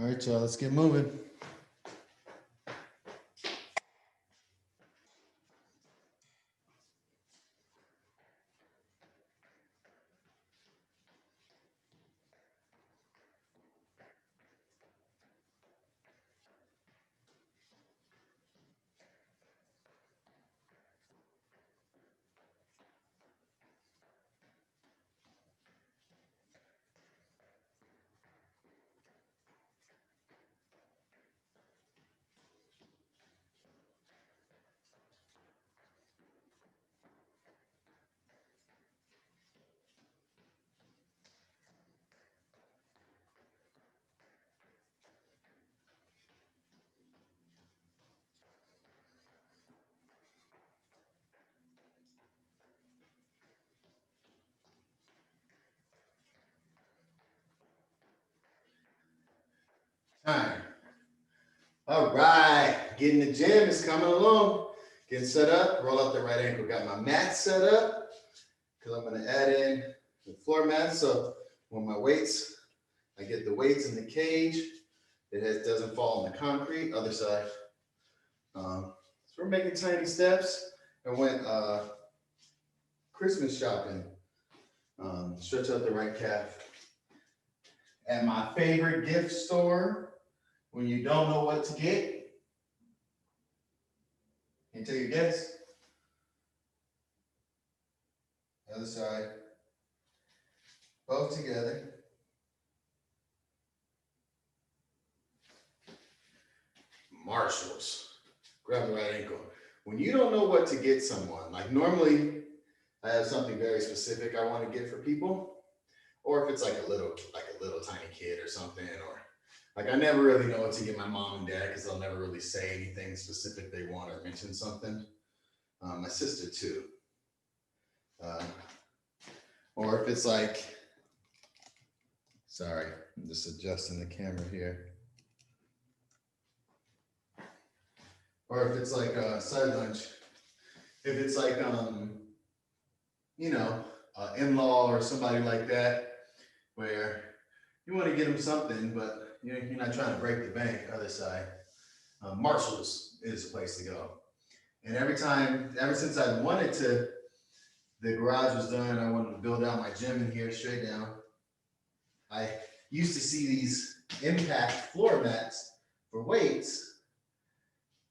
All right, y'all, let's get moving. Time. All right, getting the gym is coming along. Getting set up, roll out the right ankle. Got my mat set up because I'm gonna add in the floor mat. So when my weights, I get the weights in the cage. Doesn't fall on the concrete. Other side. So we're making tiny steps. I went Christmas shopping. Stretch out the right calf. At my favorite gift store, when you don't know what to get, can you take a guess? Other side. Both together. Marshalls. Grab the right ankle. When you don't know what to get someone, like normally I have something very specific I want to get for people, or if it's like a little tiny kid or something, or like I never really know what to get my mom and dad because they'll never really say anything specific they want or mention something. My sister too. Or if it's like, sorry, I'm just adjusting the camera here. Or if it's like a side lunch, if it's like, in-law or somebody like that, where you want to get them something, but you're not trying to break the bank. Other side, Marshalls is the place to go. And ever since I wanted to, the garage was done. I wanted to build out my gym in here straight down. I used to see these impact floor mats for weights,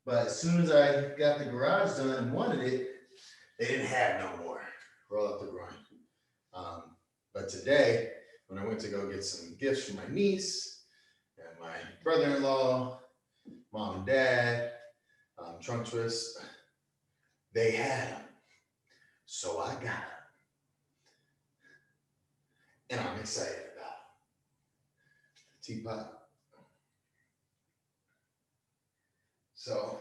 but as soon as I got the garage done and wanted it, they didn't have no more. Roll up the groin. But today, when I went to go get some gifts for my niece and my brother-in-law, mom and dad, trunk twist, they had them. So I got them. And I'm excited about it. Teapot. So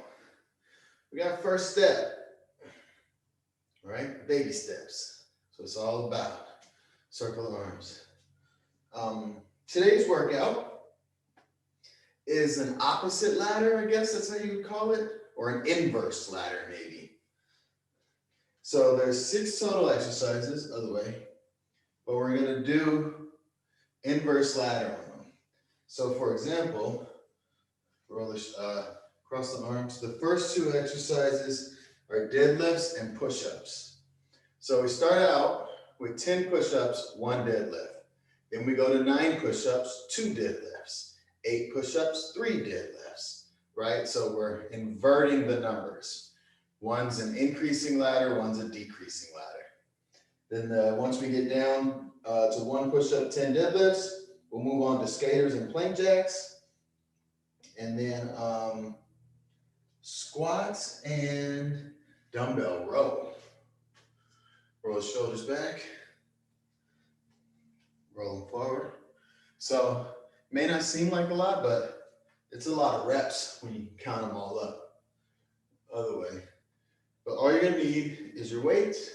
we got first step, right? Baby steps. So it's all about circle of arms. Today's workout is an opposite ladder, I guess that's how you would call it, or an inverse ladder maybe. So there's 6 total exercises, other way, but we're gonna do inverse ladder on them. So for example, roll across the arms. The first 2 exercises are deadlifts and push-ups. So we start out with 10 push-ups, 1 deadlift. Then we go to 9 push-ups, 2 deadlifts. 8 push-ups, 3 deadlifts, right? So we're inverting the numbers. One's an increasing ladder, one's a decreasing ladder. Then once we get down to 1 push-up, 10 deadlifts, we'll move on to skaters and plank jacks. And then squats and dumbbell row. Roll the shoulders back. Roll them forward. So it may not seem like a lot, but it's a lot of reps when you count them all up. Other way. But all you're gonna need is your weights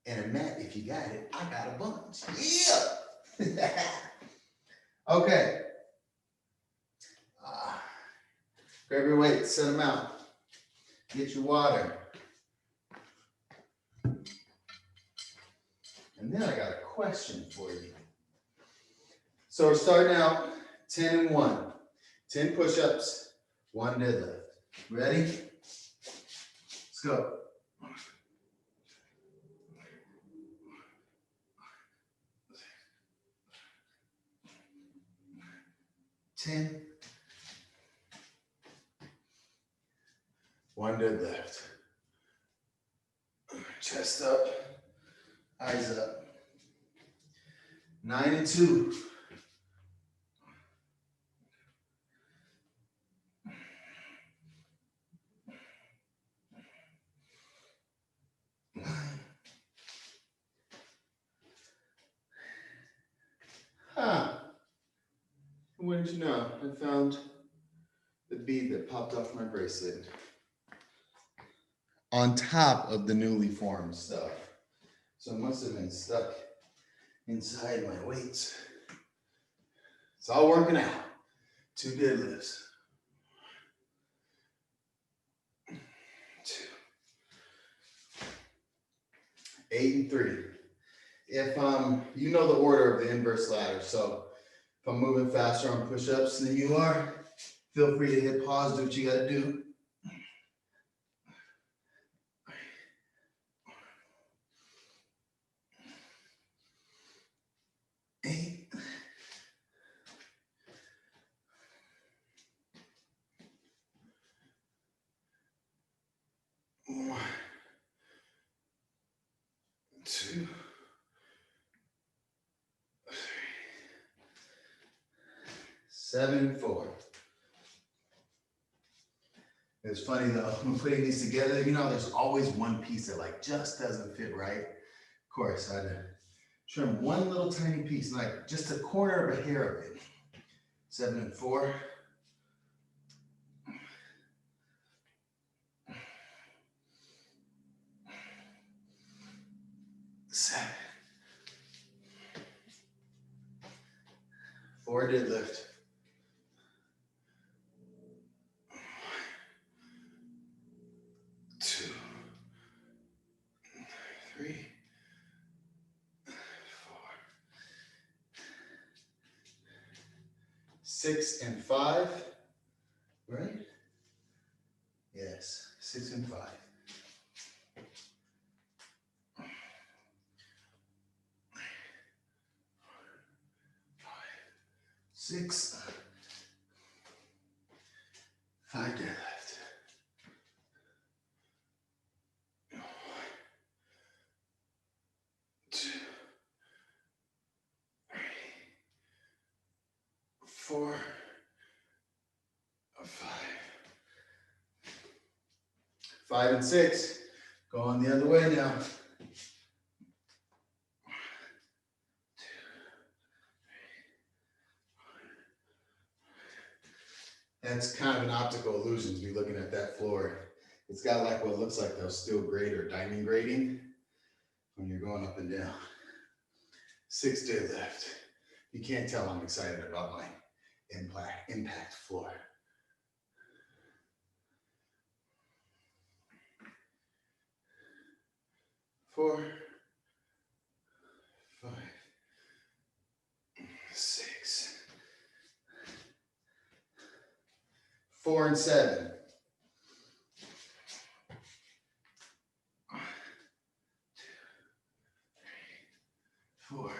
and a mat if you got it. I got a bunch. Yeah. Okay. Grab your weights, set them out. Get your water. And then I got a question for you. So we're starting out 10 and 1. 10 push-ups, 1 deadlift. Ready? Let's go. 10. 1 deadlift. Chest up, eyes up. 9 and 2. 9. What did you know? I found the bead that popped off my bracelet on top of the newly formed stuff. So it must have been stuck inside my weights. It's all working out. 2 deadlifts. 2. 8 and 3. If you know the order of the inverse ladder, so if I'm moving faster on push-ups than you are, feel free to hit pause, do what you gotta do. 8. 1, 2, 3. Seven and 4. It's funny though, when putting these together, you know, there's always one piece that like just doesn't fit right. Of course, I had to trim one little tiny piece, like just a corner of a hair of it. 7 and 4. 7. 4 deadlift. 2, 3, 4, 6 and 5, right? Yes, 6 and 5. 6, 5 deadlift. 1, 2, 3, 4, 5. 5 and 6. Going the other way now. 1, 2, 3. That's kind of an optical illusion to be looking at that floor. It's got like what looks like those steel grate or diamond grating when you're going up and down. 6 deadlift. You can't tell I'm excited about my impact floor. 4, 5, 6. 4 and 7. 1, 2, 3, 4.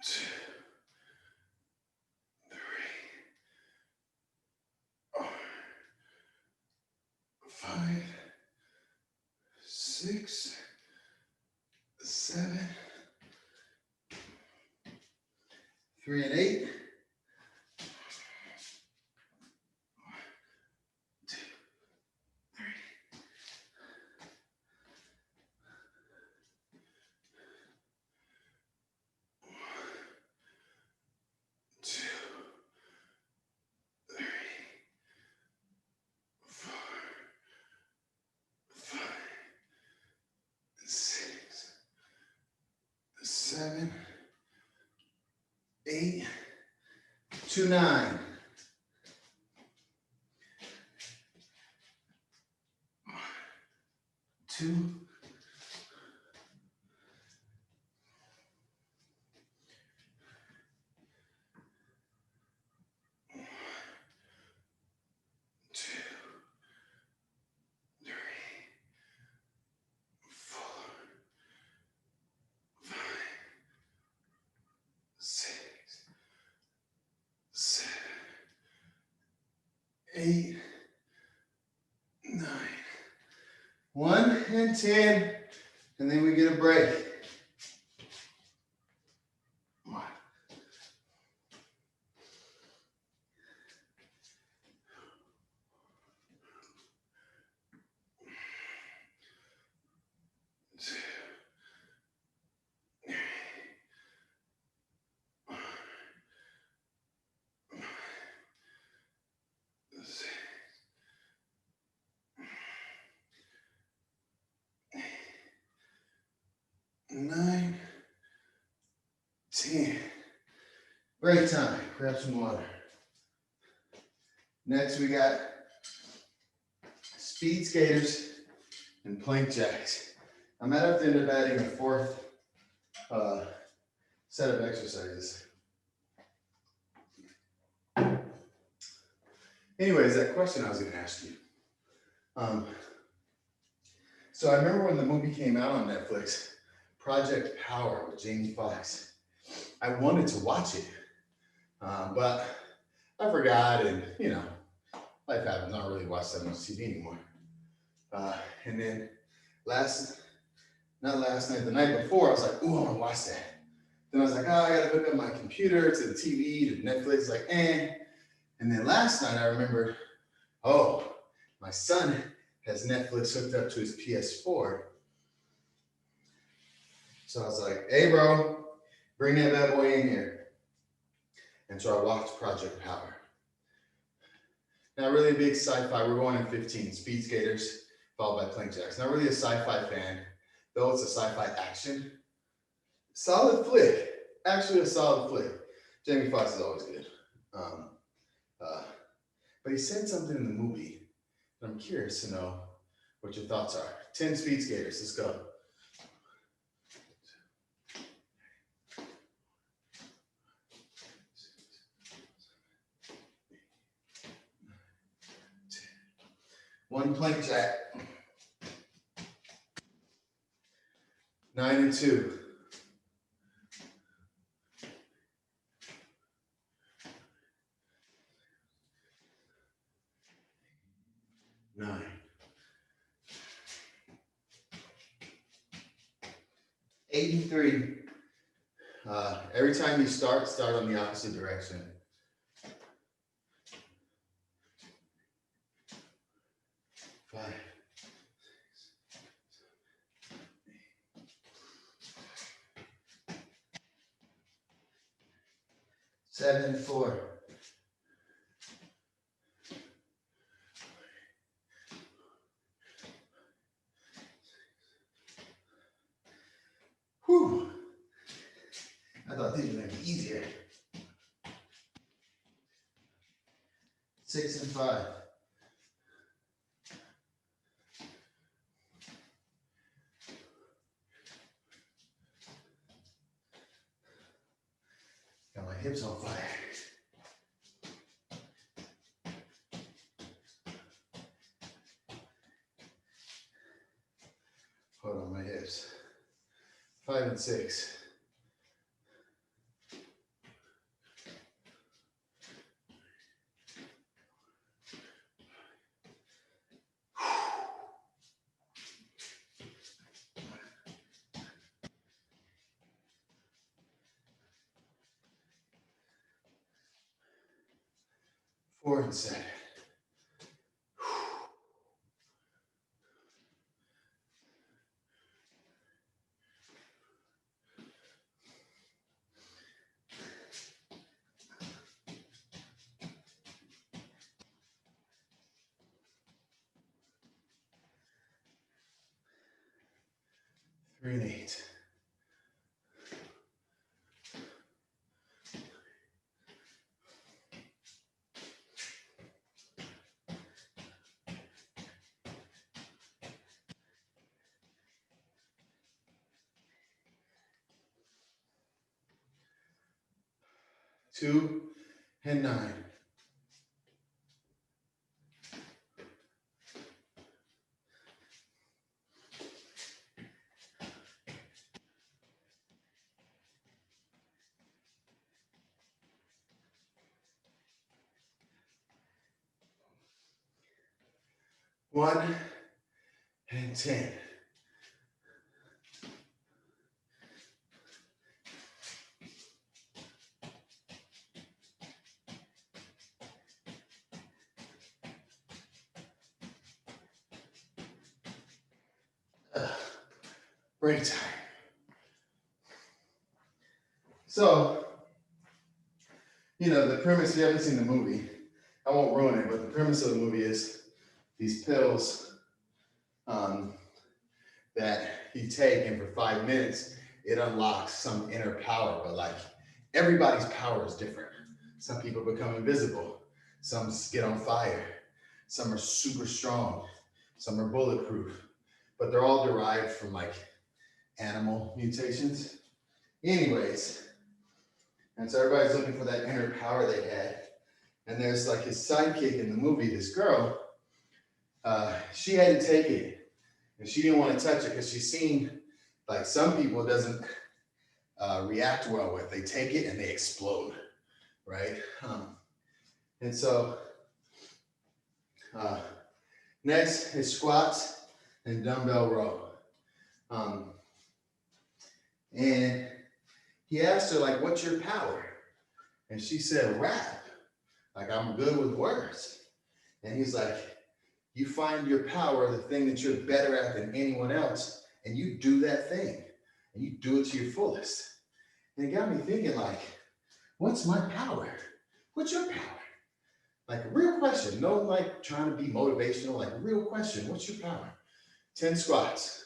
2, 3, 4, 5, 6, 7. 3 and 8. 1, 2, 3. 1, 2, 3, 4, 5, 6, 7, 8, 2, 9. 2, 8, 9, 1 and 10, and then we get a break. 1, 2, 6, 9, 10. Break time. Grab some water. Next, we got speed skaters and plank jacks. I might have to end up adding a fourth set of exercises. Anyways, that question I was going to ask you. So I remember when the movie came out on Netflix, Project Power with Jamie Foxx. I wanted to watch it, but I forgot, and life happens. I don't really watch that much TV anymore. And then not last night, the night before, I was like, ooh, I want to watch that. Then I was like, I gotta hook up my computer to the TV, to Netflix, like, eh. And then last night I remembered, oh, my son has Netflix hooked up to his PS4. So I was like, hey bro, bring that bad boy in here. And so I watched Project Power. Now really a big sci-fi, we're going in 15, speed skaters, followed by plank jacks. Not really a sci-fi fan, though it's a sci-fi action. Solid flick, actually a solid flick. Jamie Foxx is always good. But he said something in the movie, and I'm curious to know what your thoughts are. 10 speed skaters, let's go. One plank jack. 9 and 2. 9. 8 and 3. Every time you start on the opposite direction. 5, 7 and 4. 'Whew. I thought these were going to be easier. 6 and 5. 'Got my hips on fire. Hold on, my hips. 5 and 6. 4 and 7. 3 and 8. 2, and 9. One and 10. Break time. So, the premise, if you haven't seen the movie, I won't ruin it, but the premise of the movie is these pills that you take, and for 5 minutes, it unlocks some inner power. But like everybody's power is different. Some people become invisible, some get on fire, some are super strong, some are bulletproof, but they're all derived from like animal mutations. Anyways, and so everybody's looking for that inner power they had. And there's like his sidekick in the movie, this girl, she had to take it. And she didn't want to touch it because she's seen like some people it doesn't react well with. They take it and they explode, right? And so next is squats and dumbbell row. And he asked her, like, what's your power? And she said, rap. Like, I'm good with words. And he's like, you find your power, the thing that you're better at than anyone else, and you do that thing, and you do it to your fullest. And it got me thinking, like, what's my power? What's your power? Like a real question, no like trying to be motivational, like a real question, what's your power? 10 squats.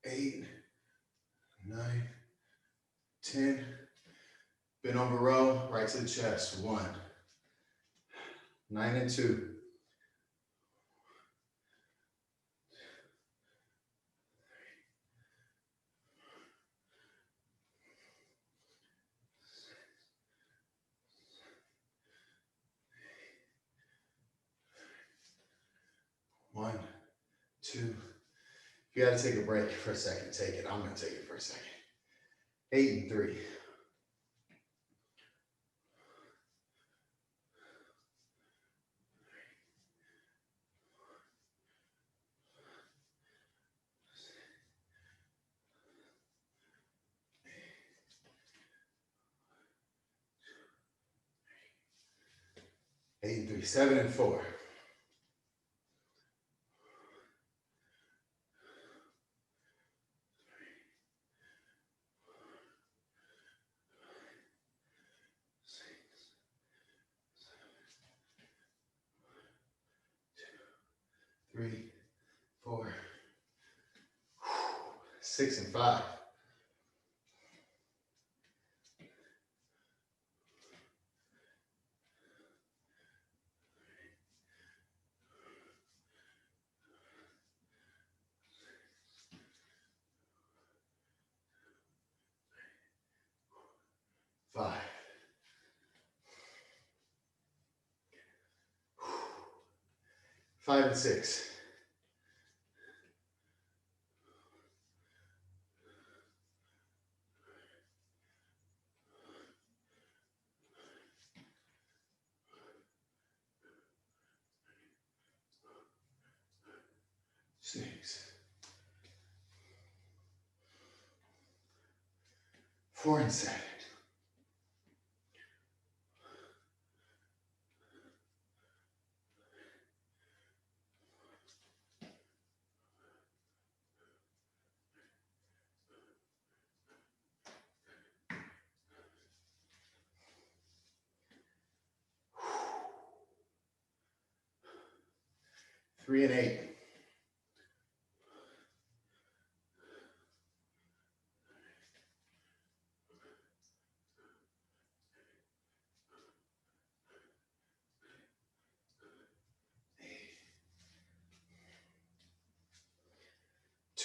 Eight, 9, 10. Bend over row, right to the chest. 1, 9 and 2. 1, 2. If you got to take a break for a second, take it. I'm going to take it for a second. 8 and 3. 8 and 3. 7 and 4. 3, 4, 6 and 5. 5. 5 and 6. 6. 4 and 7. 3 and 8.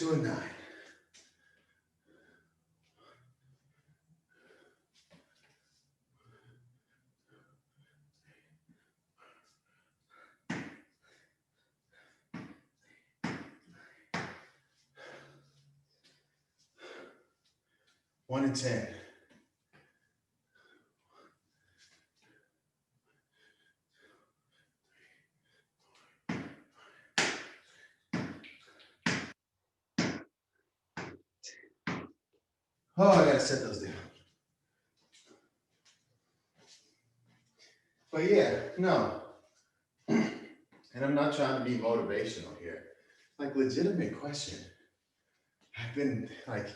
to a 9. One and 10. Oh, I gotta set those down. But yeah, no. And I'm not trying to be motivational here. Like, legitimate question. I've been like,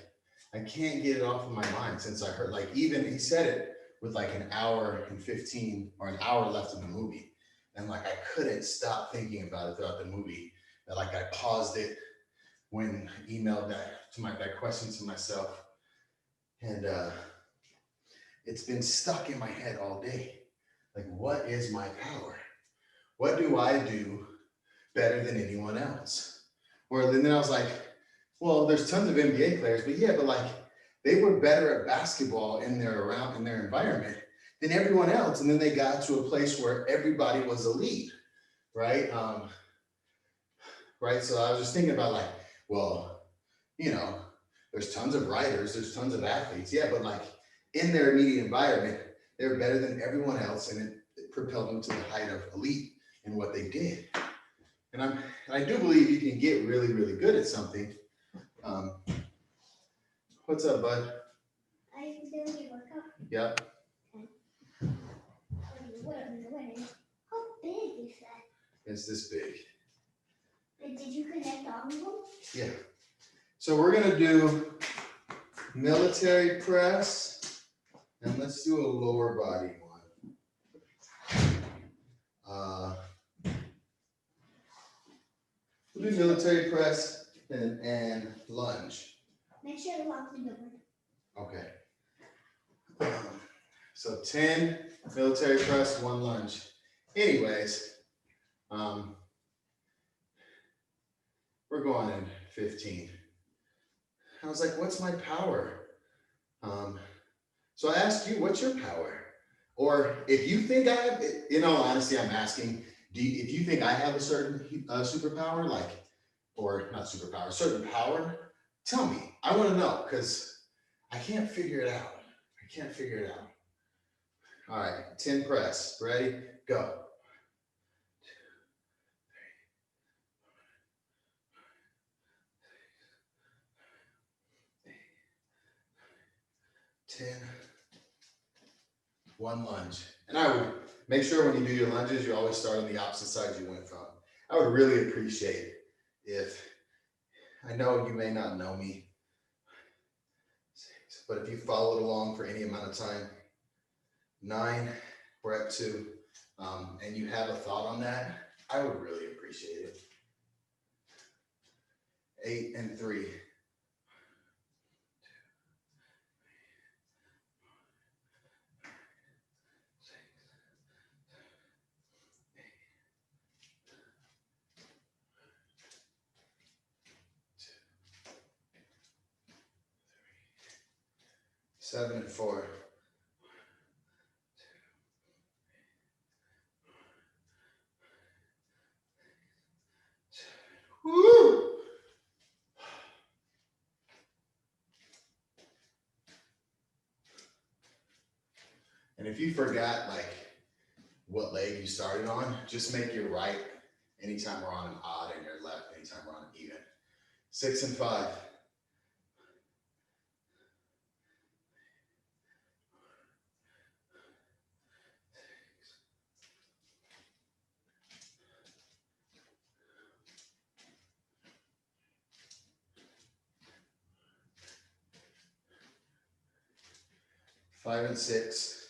I can't get it off of my mind since I heard, like, even he said it with like an hour and 15 or an hour left in the movie. And like, I couldn't stop thinking about it throughout the movie. That like, I paused it when I emailed that question to myself. And it's been stuck in my head all day. Like, what is my power? What do I do better than anyone else? Or then I was like, well, there's tons of NBA players, but yeah, but like they were better at basketball in their environment than everyone else. And then they got to a place where everybody was elite, right? Right. So I was just thinking about like, well, you know, there's tons of writers, there's tons of athletes, yeah, but like in their immediate environment, they're better than everyone else, and it propelled them to the height of elite in what they did. And I do believe you can get really, really good at something. What's up, bud? I'm doing your workout. Yep. Okay. How big is that? It's this big. And did you connect all of them? Yeah. So we're gonna do military press, and let's do a lower body one. We'll do military press and lunge. Make sure to lock the door. Okay. So 10 military press, 1 lunge. Anyways, we're going in 15. I was like, what's my power? So I asked you, what's your power? Or if you think I have, in all honesty, I'm asking, if you think I have a certain superpower, like, or not superpower, certain power, tell me. I want to know, because I can't figure it out. I can't figure it out. All right, 10 press. Ready? Go. 10. 1 lunge. And I would make sure when you do your lunges, you always start on the opposite side you went from. I would really appreciate if, I know you may not know me, but if you followed along for any amount of time, 9, we're at 2, and you have a thought on that, I would really appreciate it. 8 and 3. Seven and 4. Woo! And if you forgot like what leg you started on, just make your right anytime we're on an odd and your left anytime we're on an even. 6 and 5. 5 and 6.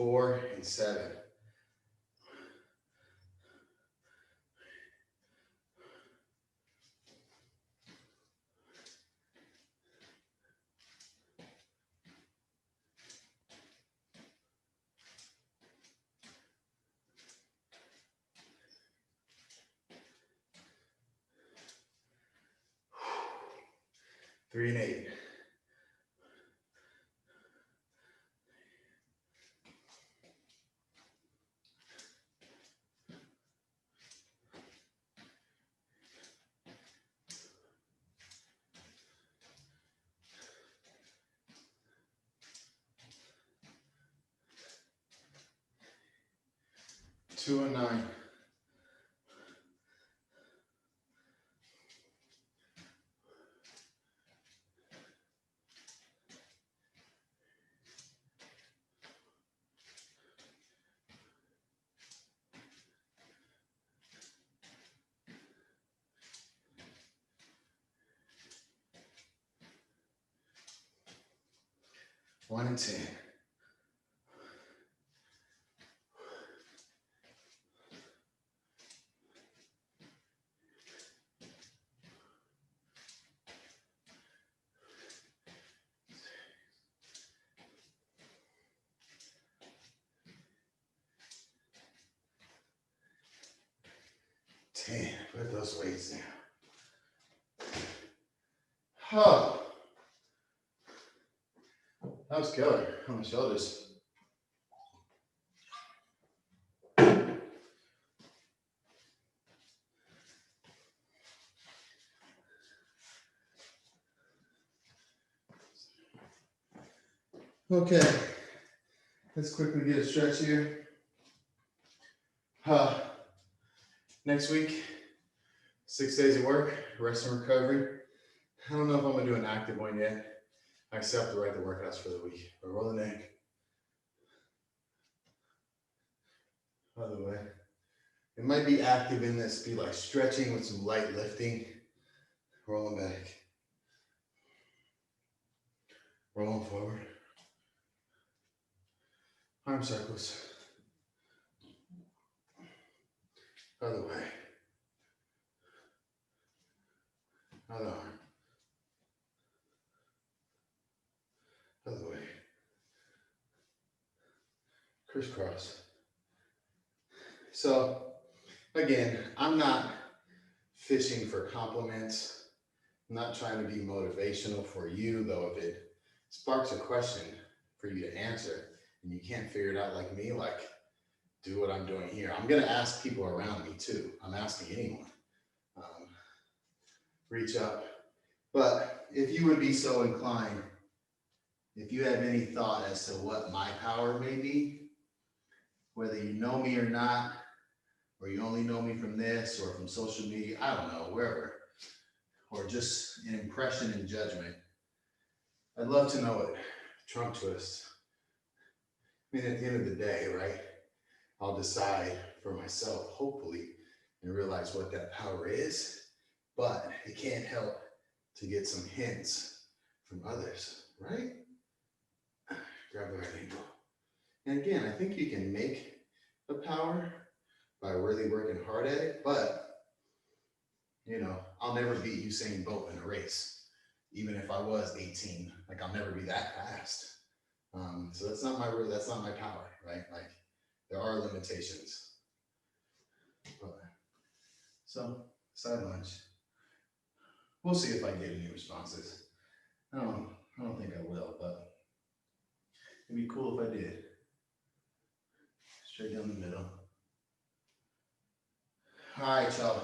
4 and 7. Three and 8. Two and 9. One and 10. Put those weights down. Oh, that was killer on the shoulders. Okay, let's quickly get a stretch here. Next week, 6 days of work, rest and recovery. I don't know if I'm gonna do an active one yet. I still have to write the workouts for the week. But roll the neck. By the way, it might be active in this, be like stretching with some light lifting. Rolling back. Rolling forward. Arm circles. Other way. Other arm. Other way. Crisscross. So, again, I'm not fishing for compliments. I'm not trying to be motivational for you, though if it sparks a question for you to answer and you can't figure it out like me, like, do what I'm doing here. I'm going to ask people around me too. I'm asking anyone. Reach up. But if you would be so inclined, if you have any thought as to what my power may be, whether you know me or not, or you only know me from this or from social media, I don't know, wherever, or just an impression and judgment, I'd love to know it. Trunk twist. I mean, at the end of the day, right, I'll decide for myself, hopefully, and realize what that power is, but it can't help to get some hints from others, right? Grab the right angle. And again, I think you can make a power by really working hard at it, but I'll never beat Usain Bolt in a race, even if I was 18. Like I'll never be that fast. So that's not my power, right? Like there are limitations. So side lunge. We'll see if I get any responses. I don't think I will, but it'd be cool if I did. Straight down the middle. All right, y'all.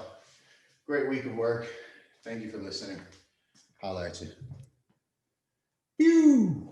Great week of work. Thank you for listening. Holla at you. Pew!